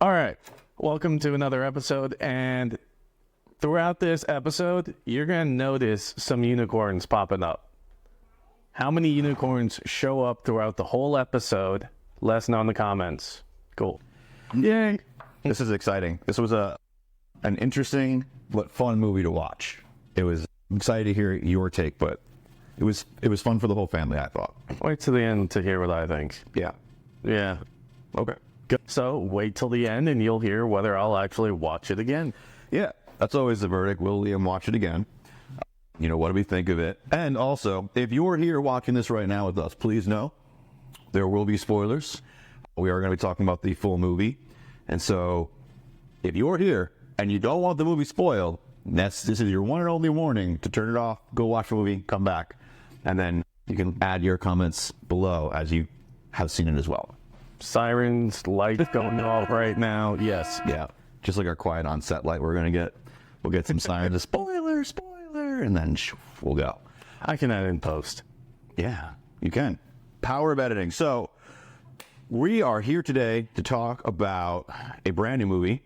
All right, welcome to another episode, and throughout this episode, you're going to notice some unicorns popping up. How many unicorns show up throughout the whole episode? Let us know in the comments. Cool. Yay. This is exciting. This was an interesting but fun movie to watch. It was excited to hear your take, but it was fun for the whole family, I thought. Wait till the end to hear what I think. Yeah. Yeah. Okay. So wait till the end and you'll hear whether I'll actually watch it again. Yeah. That's always the verdict. Will Liam watch it again? You know, what do we think of it? And also, if you're here watching this right now with us, please know there will be spoilers. We are going to be talking about the full movie. And so if you're here and you don't want the movie spoiled, this is your one and only warning to turn it off, go watch the movie, come back. And then you can add your comments below as you have seen it as well. Sirens, lights going off right now. Yes. Yeah. Just like our quiet on set light we'll get some sirens, spoiler, and then we'll go. I can add in post. Yeah, you can. Power of editing. So we are here today to talk about a brand new movie.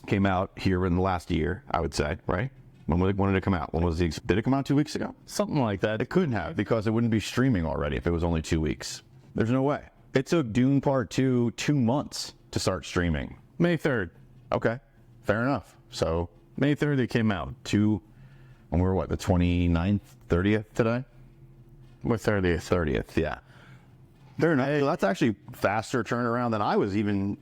Came out here in the last year, I would say, right? When did it come out? Did it come out 2 weeks ago? Something like that. It couldn't have, because it wouldn't be streaming already if it was only 2 weeks. There's no way. It took Dune Part 2 2 months to start streaming. May 3rd. Okay, fair enough. So May 3rd it came out. And we're what, the 29th, 30th today? We're 30th. 30th, yeah. Fair enough. So that's actually faster turnaround than I was even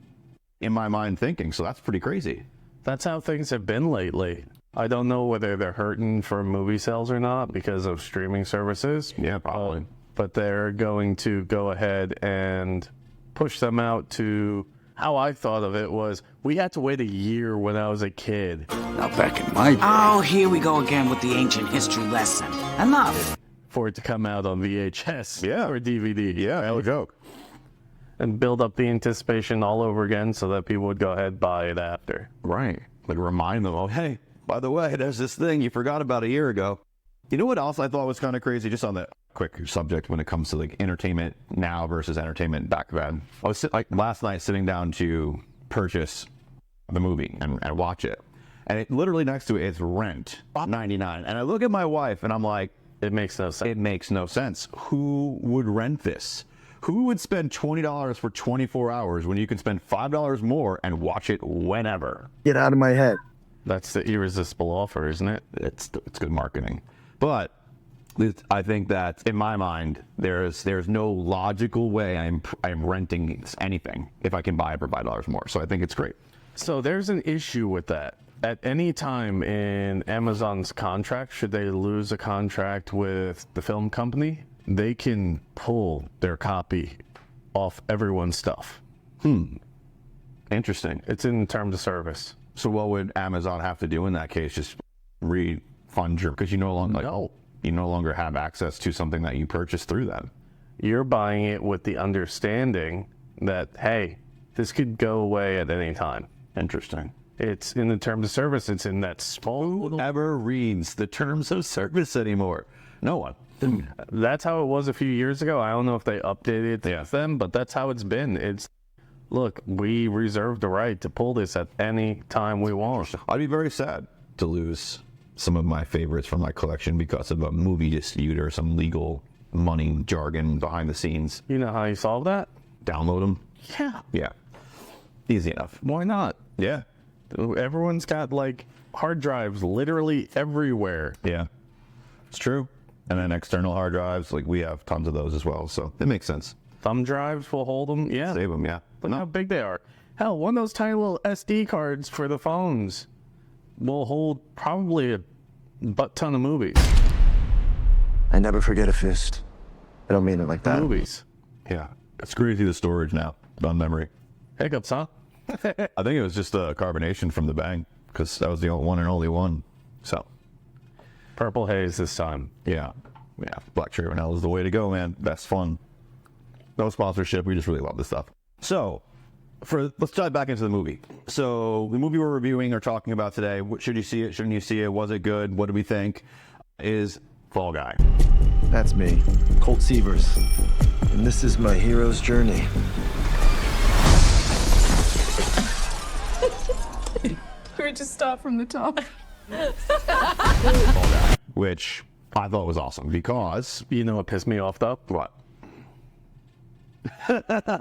in my mind thinking. So that's pretty crazy. That's how things have been lately. I don't know whether they're hurting for movie sales or not because of streaming services. Yeah, probably. But they're going to go ahead and push them out to... How I thought of it was, we had to wait a year when I was a kid. Now back in my day. Oh, here we go again with the ancient history lesson. Enough. For it to come out on VHS or DVD. Yeah, no joke. And build up the anticipation all over again so that people would go ahead and buy it after. Right. Like remind them, oh, hey, by the way, there's this thing you forgot about a year ago. You know what else I thought was kind of crazy, just on the quick subject when it comes to like entertainment now versus entertainment back then? I was last night sitting down to purchase the movie and watch it. And it literally next to it is Rent, $99. And I look at my wife and I'm like, it makes no sense. It makes no sense. Who would rent this? Who would spend $20 for 24 hours when you can spend $5 more and watch it whenever? Get out of my head. That's the irresistible offer, isn't it? It's good marketing. But I think that in my mind, there's no logical way I'm renting anything if I can buy it for $5 more. So I think it's great. So there's an issue with that. At any time in Amazon's contract, should they lose a contract with the film company, they can pull their copy off everyone's stuff. Interesting. It's in terms of service. So what would Amazon have to do in that case? Just refund your, because you no longer have access to something that you purchased through them. You're buying it with the understanding that, hey, this could go away at any time. Interesting. It's in the terms of service. It's in that small... Who ever reads the terms of service anymore? No one. That's how it was a few years ago. I don't know if they updated them, but that's how it's been. It's, look, we reserve the right to pull this at any time we want. I'd be very sad to lose some of my favorites from my collection because of a movie dispute or some legal money jargon behind the scenes. You know how you solve that? Download them. Yeah. Yeah. Easy enough. Why not? Yeah. Everyone's got like hard drives literally everywhere. Yeah. It's true. And then external hard drives, like we have tons of those as well. So it makes sense. Thumb drives will hold them. Yeah. Save them, yeah. Look how big they are. Hell, one of those tiny little SD cards for the phones will hold probably a butt ton of movies. I never forget a fist. I don't mean it like that. Movies. Yeah. It's crazy the storage now on memory. Hiccups, huh? I think it was just a carbonation from the bang because that was the one and only one. So. Purple haze this time. Yeah. Yeah. Black Cherry Vanilla is the way to go, man. That's fun. No sponsorship. We just really love this stuff. So, let's dive back into the movie. So, the movie we're reviewing or talking about today, should you see it? Shouldn't you see it? Was it good? What do we think? Is Fall Guy. That's me, Colt Sievers. And this is my hero's journey. we just start from the top? Which I thought was awesome because You know what pissed me off though? what?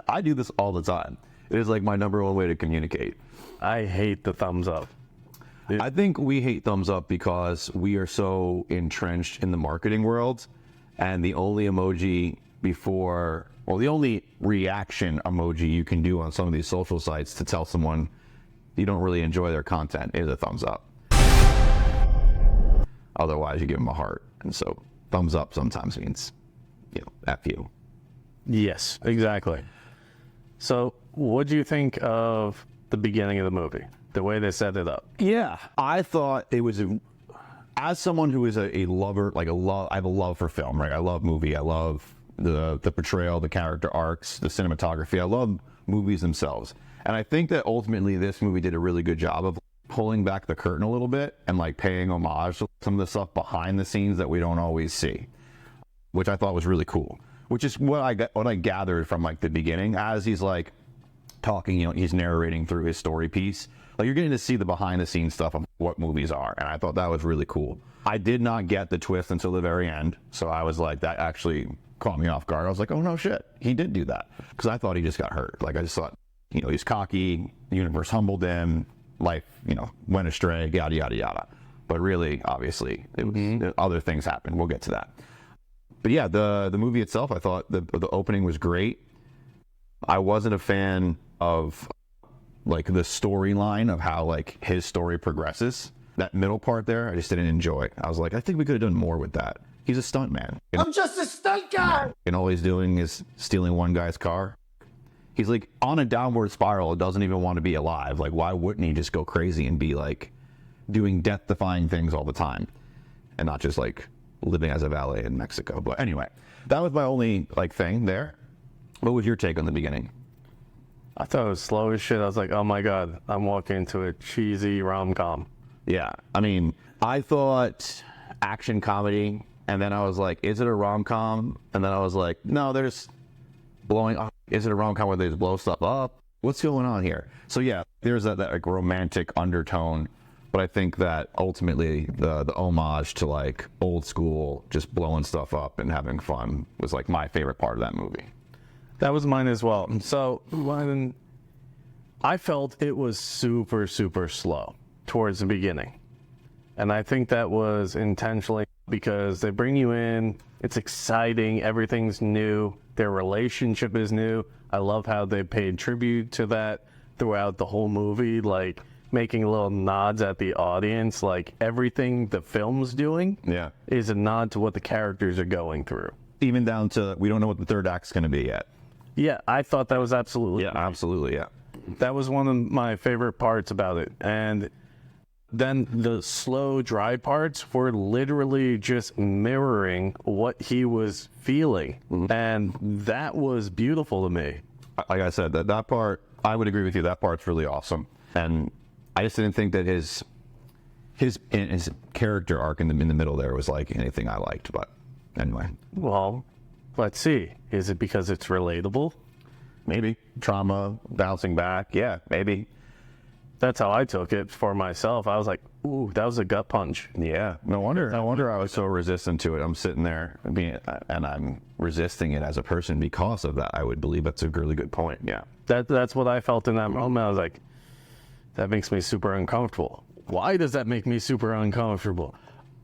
I do this all the time. It is like my number one way to communicate. I hate the thumbs up. I think we hate thumbs up because we are so entrenched in the marketing world, and the only emoji the only reaction emoji you can do on some of these social sites to tell someone you don't really enjoy their content is a thumbs up. Otherwise, you give them a heart. And so thumbs up sometimes means, F you. Yes, exactly. So what do you think of the beginning of the movie? The way they set it up? Yeah, I thought it was as someone who is a lover, I have a love for film, right? I love movie. I love the portrayal, the character arcs, the cinematography. I love movies themselves. And I think that ultimately this movie did a really good job of pulling back the curtain a little bit and like paying homage to some of the stuff behind the scenes that we don't always see, which I thought was really cool. Which is what I gathered from like the beginning as he's like talking, he's narrating through his story piece. Like you're getting to see the behind the scenes stuff of what movies are, and I thought that was really cool. I did not get the twist until the very end, so I was like, that actually caught me off guard. I was like, oh no shit, he did do that, because I thought he just got hurt. Like I just thought, he's cocky, the universe humbled him, life, went astray, yada yada yada. But really, obviously, it was other things happened. We'll get to that. But yeah, the movie itself, I thought the opening was great. I wasn't a fan of like the storyline of how like his story progresses. That middle part there, I just didn't enjoy. I was like, I think we could have done more with that. He's a stunt man. I'm just a stunt guy! And all he's doing is stealing one guy's car. He's like on a downward spiral, doesn't even want to be alive. Like, why wouldn't he just go crazy and be like doing death-defying things all the time? And not just like living as a valet in Mexico. But anyway, that was my only like thing there. What was your take on the beginning? I thought it was slow as shit. I was like, oh my God, I'm walking into a cheesy rom-com. Yeah, I mean, I thought action comedy, and then I was like, is it a rom-com? And then I was like, no, they're just blowing up. Is it a rom-com where they just blow stuff up? What's going on here? So yeah, there's that like romantic undertone, but I think that ultimately the homage to like old school, just blowing stuff up and having fun was like my favorite part of that movie. That was mine as well. So when I felt it was super, super slow towards the beginning. And I think that was intentionally because they bring you in, it's exciting, everything's new, their relationship is new. I love how they paid tribute to that throughout the whole movie, like making little nods at the audience, like everything the film's doing is a nod to what the characters are going through. Even down to, we don't know what the third act's going to be yet. Yeah, I thought that was absolutely. Yeah, absolutely, yeah. That was one of my favorite parts about it. And then the slow, dry parts were literally just mirroring what he was feeling. And that was beautiful to me. Like I said, that part, I would agree with you, that part's really awesome. And I just didn't think that his character arc in the middle there was like anything I liked, but anyway. Well, let's see. Is it because it's relatable? Maybe. Trauma, bouncing back. Yeah, maybe. That's how I took it for myself. I was like, ooh, that was a gut punch. Yeah. No wonder I was so resistant to it. I'm sitting there and I'm resisting it as a person because of that. I would believe that's a really good point. Yeah. That's what I felt in that moment. I was like, that makes me super uncomfortable. Why does that make me super uncomfortable?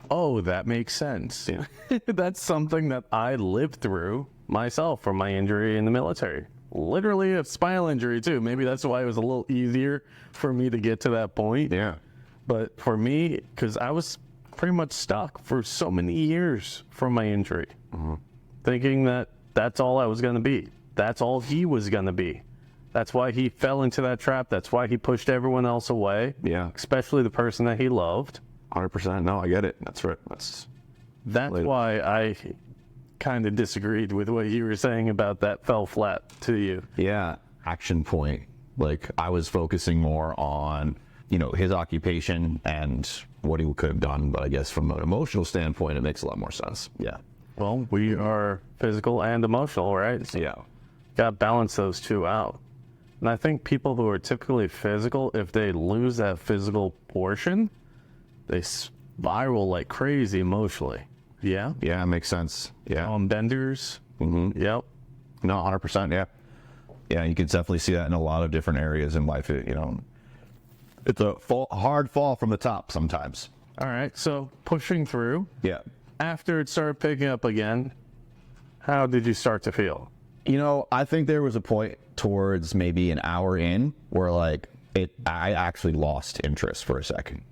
Oh, that makes sense. Yeah. That's something that I lived through myself from my injury in the military. Literally a spinal injury too. Maybe that's why it was a little easier for me to get to that point. Yeah. But for me, because I was pretty much stuck for so many years from my injury, thinking that that's all I was going to be. That's all he was going to be. That's why he fell into that trap. That's why he pushed everyone else away. Yeah. Especially the person that he loved. 100%. No, I get it. That's right. That's why I kind of disagreed with what you were saying about that fell flat to you. Yeah. Action point. Like I was focusing more on, his occupation and what he could have done. But I guess from an emotional standpoint, it makes a lot more sense. Yeah. Well, we are physical and emotional, right? So yeah. got to balance those two out. And I think people who are typically physical, if they lose that physical portion, they spiral like crazy emotionally. Yeah? Yeah, it makes sense. Yeah. On benders. Mm-hmm. Yep. No, 100%. Yeah. Yeah, you can definitely see that in a lot of different areas in life. It's a hard fall from the top sometimes. All right. So pushing through. Yeah. After it started picking up again, how did you start to feel? I think there was a point towards maybe an hour in where I actually lost interest for a second.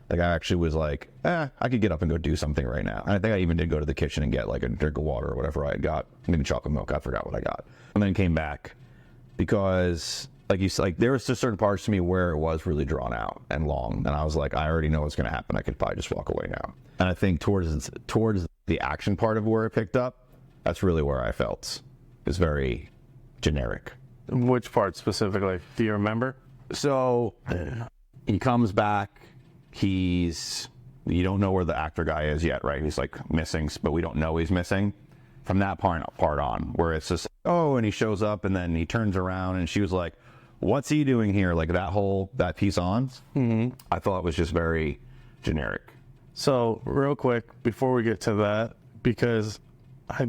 Like I actually was like, I could get up and go do something right now. And I think I even did go to the kitchen and get like a drink of water or whatever I got. Maybe chocolate milk. I forgot what I got. And then came back because there was just certain parts to me where it was really drawn out and long. And I was like, I already know what's going to happen. I could probably just walk away now. And I think towards the action part of where it picked up, that's really where I felt. It's very generic. Which part specifically? Do you remember? So he comes back. You don't know where the actor guy is yet, right? He's like missing, but we don't know he's missing. From that part on, where it's just, and he shows up and then he turns around and she was like, what's he doing here? Like that piece on. Mm-hmm. I thought it was just very generic. So real quick, before we get to that, because I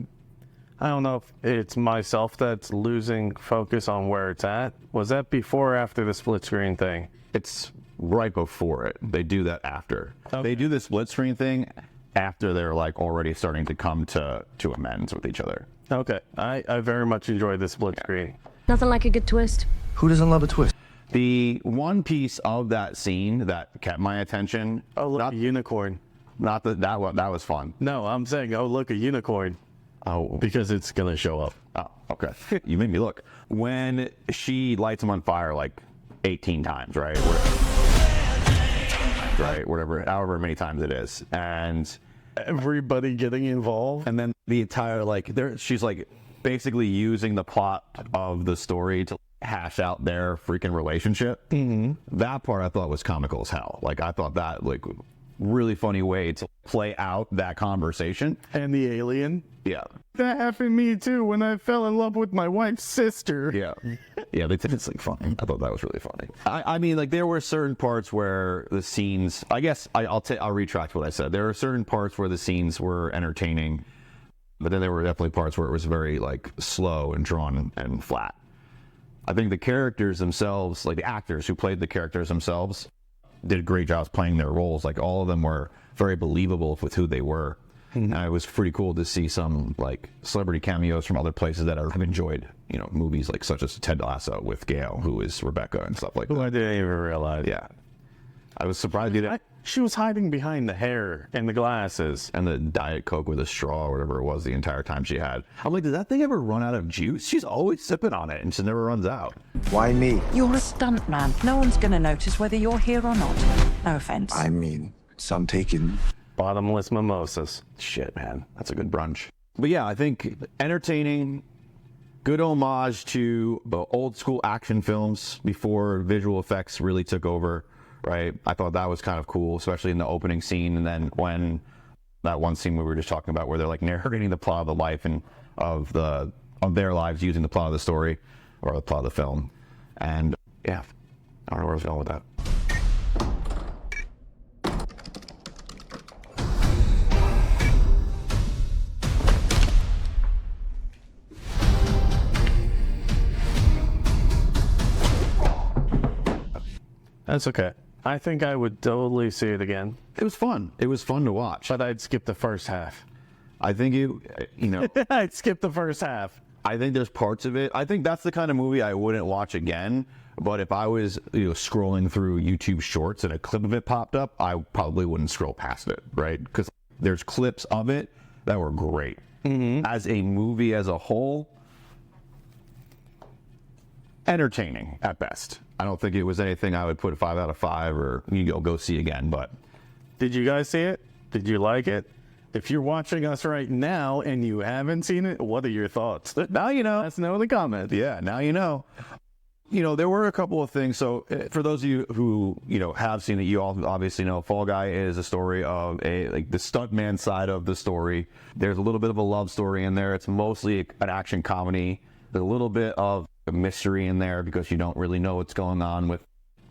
don't know if it's myself that's losing focus on where it's at. Was that before or after the split screen thing? It's right before it. They do that after. Okay. They do the split screen thing after they're like already starting to come to amends with each other. Okay. I very much enjoyed the split screen. Nothing like a good twist. Who doesn't love a twist? The one piece of that scene that kept my attention. Oh, look, a unicorn. Not that was fun. No, I'm saying, oh, look, a unicorn. Oh. Because it's going to show up. Oh, okay. You made me look. When she lights him on fire like 18 times, right? Whatever, however many times it is. And everybody getting involved. And then the entire, she's like basically using the plot of the story to hash out their freaking relationship. Mm-hmm. That part I thought was comical as hell. Like, I thought that, really funny way to play out that conversation. And the alien. Yeah. That happened to me too when I fell in love with my wife's sister. Yeah. Yeah, they did. It's funny. I thought that was really funny. I mean, there were certain parts where the scenes, I guess I'll retract what I said. There are certain parts where the scenes were entertaining, but then there were definitely parts where it was very slow and drawn and flat. I think the characters themselves, the actors who played the characters themselves, did great jobs playing their roles. All of them were very believable with who they were. Mm-hmm. And it was pretty cool to see some celebrity cameos from other places that I've enjoyed. Movies such as Ted Lasso with Gail, who is Rebecca and stuff like that. Who I didn't even realize. Yeah, I was surprised you didn't. She was hiding behind the hair and the glasses and the Diet Coke with a straw or whatever it was the entire time she had. I'm like, did that thing ever run out of juice? She's always sipping on it and she never runs out. Why me? You're a stuntman. No one's going to notice whether you're here or not. No offense. I mean, some taken. Bottomless mimosas. Shit, man. That's a good brunch. But yeah, I think entertaining, good homage to the old school action films before visual effects really took over, right? I thought that was kind of cool, especially in the opening scene. And then when that one scene we were just talking about where they're narrating the plot of the life and of their lives using the plot of the story or the plot of the film. And yeah, I don't know where I was going with that. That's okay. I think I would totally see it again. It was fun. It was fun to watch. But I'd skip the first half. I think I'd skip the first half. I think there's parts of it. I think that's the kind of movie I wouldn't watch again. But if I was scrolling through YouTube Shorts and a clip of it popped up, I probably wouldn't scroll past it, right? Because there's clips of it that were great. Mm-hmm. As a movie as a whole, entertaining at best. I don't think it was anything I would put 5 out of 5 or go see again. But did you guys see it? Did you like it? If you're watching us right now and you haven't seen it, what are your thoughts? Now you know. Let us know in the comments. Yeah, now you know. There were a couple of things. So for those of you who, have seen it, you all obviously know Fall Guy is a story of the stuntman side of the story. There's a little bit of a love story in there. It's mostly an action comedy. There's a little bit of a mystery in there because you don't really know what's going on with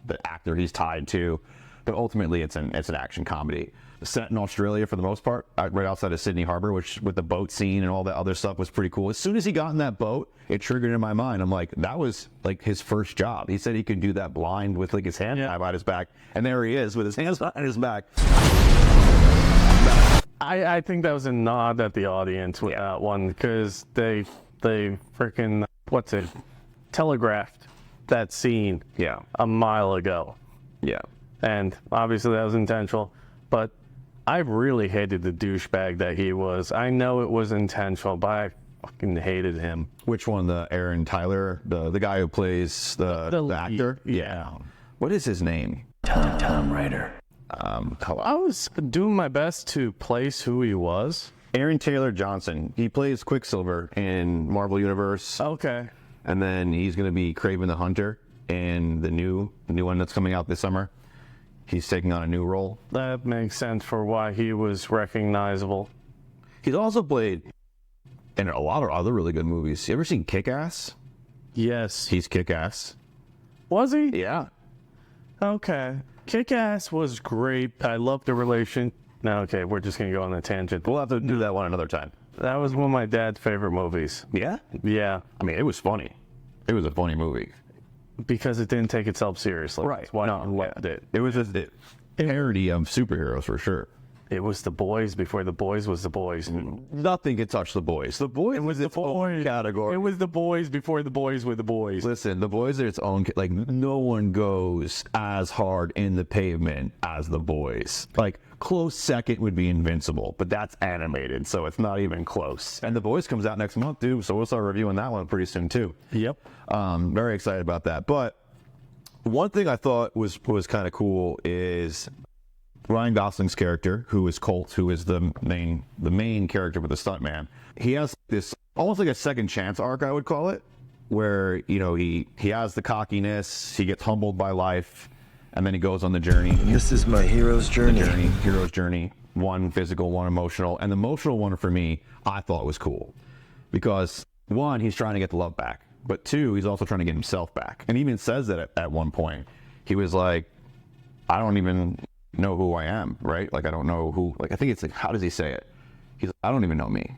the actor he's tied to. But ultimately, it's an action comedy. Set in Australia for the most part, right outside of Sydney Harbor, which with the boat scene and all that other stuff was pretty cool. As soon as he got in that boat, it triggered in my mind. I'm like, that was like his first job. He said he could do that blind with like his hand tied behind his back, and there he is with his hands behind his back. I think that was a nod at the audience with that one, because they freaking telegraphed that scene a mile ago. Yeah. And obviously that was intentional, but I really hated the douchebag that he was. I know it was intentional, but I fucking hated him. Which one? The Aaron Tyler, the guy who plays the actor? Yeah. What is his name? Tom Raider. I was doing my best to place who he was. Aaron Taylor Johnson. He plays Quicksilver in Marvel Universe. Okay. And then he's going to be Kraven the Hunter in the new one that's coming out this summer. He's taking on a new role. That makes sense for why he was recognizable. He's also played in a lot of other really good movies. You ever seen Kick-Ass? Yes. He's Kick-Ass. Was he? Yeah. Okay. Kick-Ass was great. I loved the relation. No, okay, we're just going to go on a tangent. We'll have to do that one another time. That was one of my dad's favorite movies. Yeah? Yeah. I mean, it was funny. It was a funny movie. Because it didn't take itself seriously. Right. That's why I loved it. It was a parody of superheroes for sure. It was The Boys before The Boys was The Boys. Nothing could touch The Boys. The Boys was its own category. It was The Boys before The Boys were The Boys. Listen, The Boys are its own. Like, no one goes as hard in the pavement as The Boys. Like, close second would be Invincible, but that's animated, so it's not even close. And The Boys comes out next month, too, so we'll start reviewing that one pretty soon, too. Yep. Very excited about that. But one thing I thought was kind of cool is Ryan Gosling's character, who is Colt, who is the main character with the stuntman. He has this almost like a second chance arc, I would call it, where, you know, he has the cockiness, he gets humbled by life, and then he goes on the journey. This is my hero's journey. Hero's journey. One physical, one emotional. And the emotional one for me, I thought was cool. Because one, he's trying to get the love back. But two, he's also trying to get himself back. And he even says that at one point. He was like, I don't even know who I am, right? Like, I don't know who, like, I think it's like, how does he say it? He's like, I don't even know me.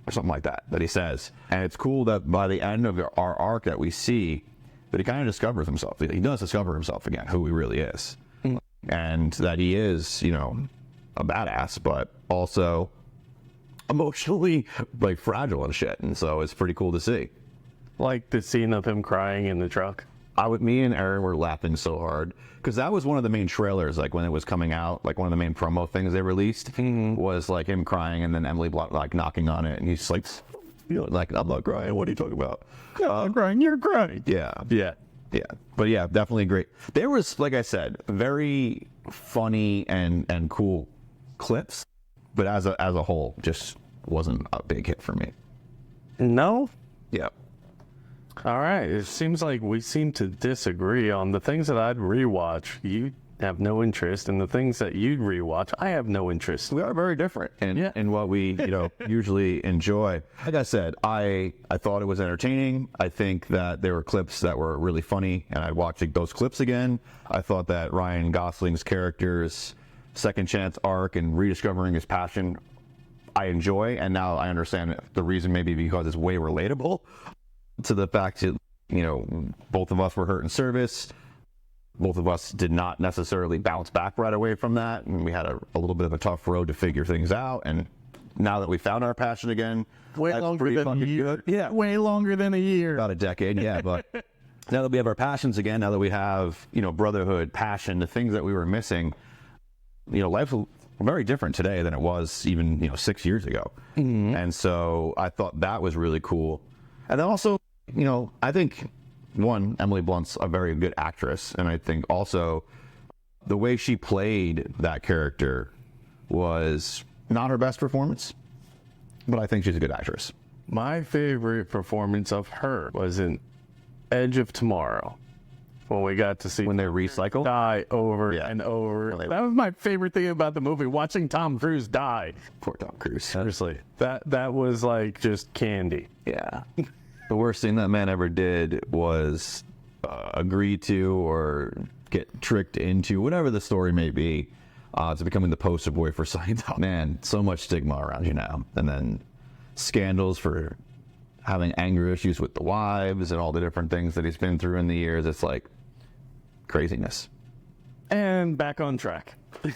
Or something like that he says. And it's cool that by the end of our arc that we see, that he kind of discovers himself. He does discover himself again, who he really is. And that he is, you know, a badass, but also emotionally, like, fragile and shit. And so it's pretty cool to see. Like the scene of him crying in the truck. Me and Aaron were laughing so hard because that was one of the main trailers, like when it was coming out, like one of the main promo things they released was like him crying and then Emily Blunt like knocking on it, and he's like, you know, like, I'm not crying. What are you talking about? I'm crying. You're crying. Yeah. Yeah. Yeah. But yeah, definitely great. There was, like I said, very funny and cool clips, but as a whole, just wasn't a big hit for me. No? Yeah. All right. It seems like we seem to disagree on the things that I'd rewatch. You have no interest, and the things that you'd rewatch, I have no interest. We are very different in what we, you know, usually enjoy. Like I said, I thought it was entertaining. I think that there were clips that were really funny, and I'd watch those clips again. I thought that Ryan Gosling's character's second chance arc and rediscovering his passion, I enjoy, and now I understand the reason, maybe because it's way relatable to the fact that, you know, both of us were hurt in service. Both of us did not necessarily bounce back right away from that, and we had a little bit of a tough road to figure things out. And now that we found our passion again, Way that's longer pretty than a fucking year. good. Yeah, Way longer than a year. about a decade. Yeah, but now that we have our passions again, now that we have, you know, brotherhood, passion, the things that we were missing, you know, life's very different today than it was even, you know, 6 years ago. And so I thought that was really cool. And then also, you know, I think, one, Emily Blunt's a very good actress, and I think also the way she played that character was not her best performance, but I think she's a good actress. My favorite performance of her was in Edge of Tomorrow, when we got to see When they recycle? die over and over. That was my favorite thing about the movie, watching Tom Cruise die. Poor Tom Cruise. Seriously, that was like just candy. Yeah. The worst thing that man ever did was agree to or get tricked into, whatever the story may be, to becoming the poster boy for Scientology. Man, so much stigma around you now. And then scandals for having anger issues with the wives and all the different things that he's been through in the years. It's like craziness. And back on track.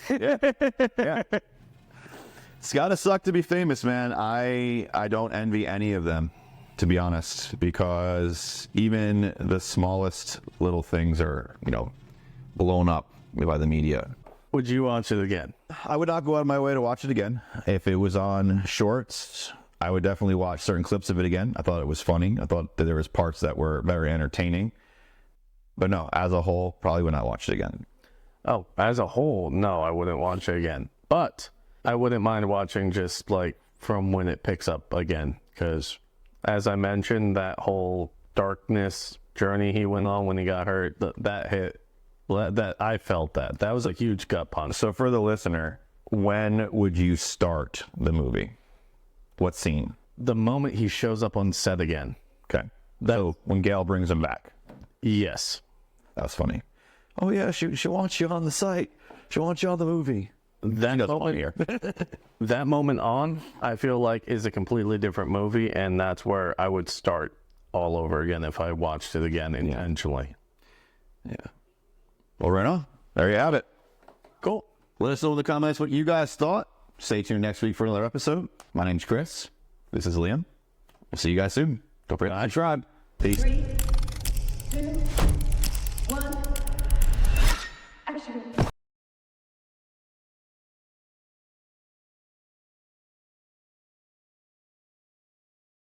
Yeah. It's gotta suck to be famous, man. I don't envy any of them, to be honest, because even the smallest little things are, blown up by the media. Would you watch it again? I would not go out of my way to watch it again. If it was on shorts, I would definitely watch certain clips of it again. I thought it was funny. I thought that there was parts that were very entertaining. But no, as a whole, probably would not watch it again. Oh, as a whole, no, I wouldn't watch it again. But I wouldn't mind watching just like from when it picks up again. Because as I mentioned, that whole darkness journey he went on when he got hurt, that hit. That I felt that was a huge gut punch. So for the listener, when would you start the movie? What scene? The moment he shows up on set again. Okay. So when Gail brings him back. Yes. That was funny. Oh yeah, she wants you on the site. She wants you on the movie. That moment on, I feel like is a completely different movie, and that's where I would start all over again if I watched it again intentionally. Yeah. Well, right on. There you have it. Cool. Let us know in the comments what you guys thought. Stay tuned next week for another episode. My name's Chris. This is Liam. We'll see you guys soon. Don't forget to subscribe. Peace. 3, 2, 1.